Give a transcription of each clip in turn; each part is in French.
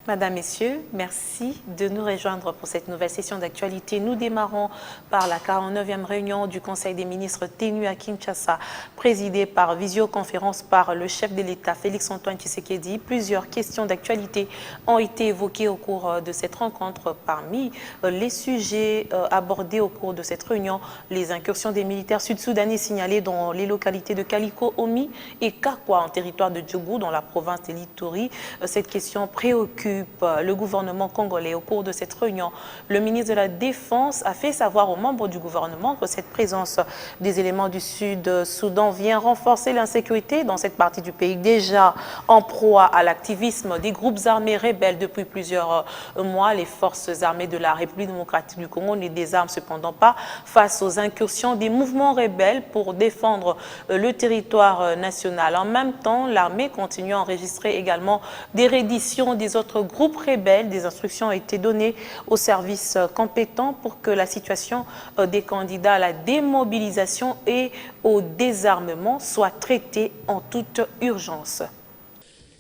Madame, Messieurs, merci de nous rejoindre pour cette nouvelle session d'actualité. Nous démarrons par la 49e réunion du Conseil des ministres tenue à Kinshasa, présidée par visioconférence par le chef de l'État, Félix-Antoine Tshisekedi. Plusieurs questions d'actualité ont été évoquées au cours de cette rencontre. Parmi les sujets abordés au cours de cette réunion, les incursions des militaires sud-soudanais signalées dans les localités de Kaliko, Omi et Kakwa, en territoire de Djougou, dans la province de l'Ituri. Cette question préoccupe le gouvernement congolais. Au cours de cette réunion, le ministre de la Défense a fait savoir aux membres du gouvernement que cette présence des éléments du Sud-Soudan vient renforcer l'insécurité dans cette partie du pays, déjà en proie à l'activisme des groupes armés rebelles depuis plusieurs mois. Les forces armées de la République démocratique du Congo ne désarment cependant pas face aux incursions des mouvements rebelles pour défendre le territoire national. En même temps, l'armée continue à enregistrer également des redditions des autres groupes rebelles. Des instructions ont été données aux services compétents pour que la situation des candidats à la démobilisation et au désarmement soit traitée en toute urgence.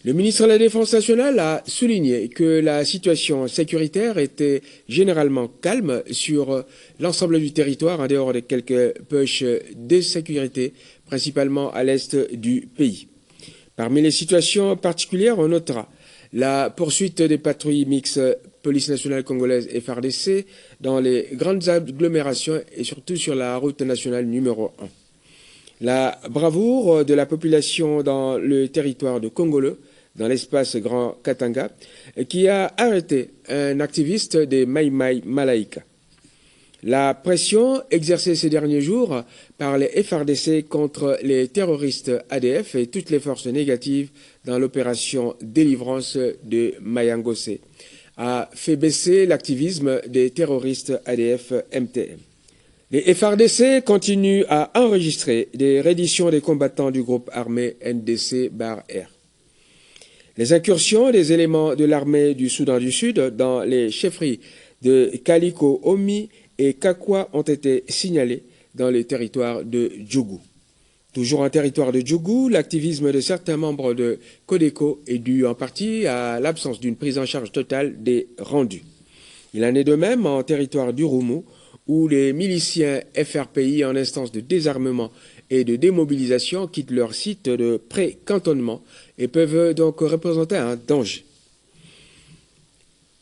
Le ministre de la Défense nationale a souligné que la situation sécuritaire était généralement calme sur l'ensemble du territoire, en dehors de quelques poches d'insécurité, principalement à l'est du pays. Parmi les situations particulières, on notera la poursuite des patrouilles mixtes police nationale congolaise et FARDC dans les grandes agglomérations et surtout sur la route nationale numéro 1. La bravoure de la population dans le territoire de Congolo, dans l'espace Grand Katanga, qui a arrêté un activiste des Mai Mai Malaika. La pression exercée ces derniers jours par les FARDC contre les terroristes ADF et toutes les forces négatives dans l'opération délivrance de Mayangose a fait baisser l'activisme des terroristes ADF-MTM. Les FARDC continuent à enregistrer des redditions des combattants du groupe armé NDC-R. Les incursions des éléments de l'armée du Soudan du Sud dans les chefferies de Kaliko, Omi et Kakwa ont été signalées dans le territoire de Djougou. Toujours en territoire de Djougou, l'activisme de certains membres de Codeco est dû en partie à l'absence d'une prise en charge totale des rendus. Il en est de même en territoire du Roumou, où les miliciens FRPI en instance de désarmement et de démobilisation quittent leur site de pré-cantonnement et peuvent donc représenter un danger.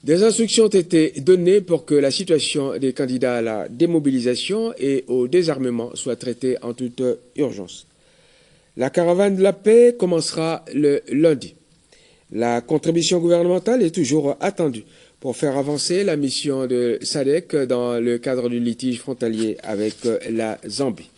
Des instructions ont été données pour que la situation des candidats à la démobilisation et au désarmement soit traitée en toute urgence. La caravane de la paix commencera le lundi. La contribution gouvernementale est toujours attendue pour faire avancer la mission de SADC dans le cadre du litige frontalier avec la Zambie.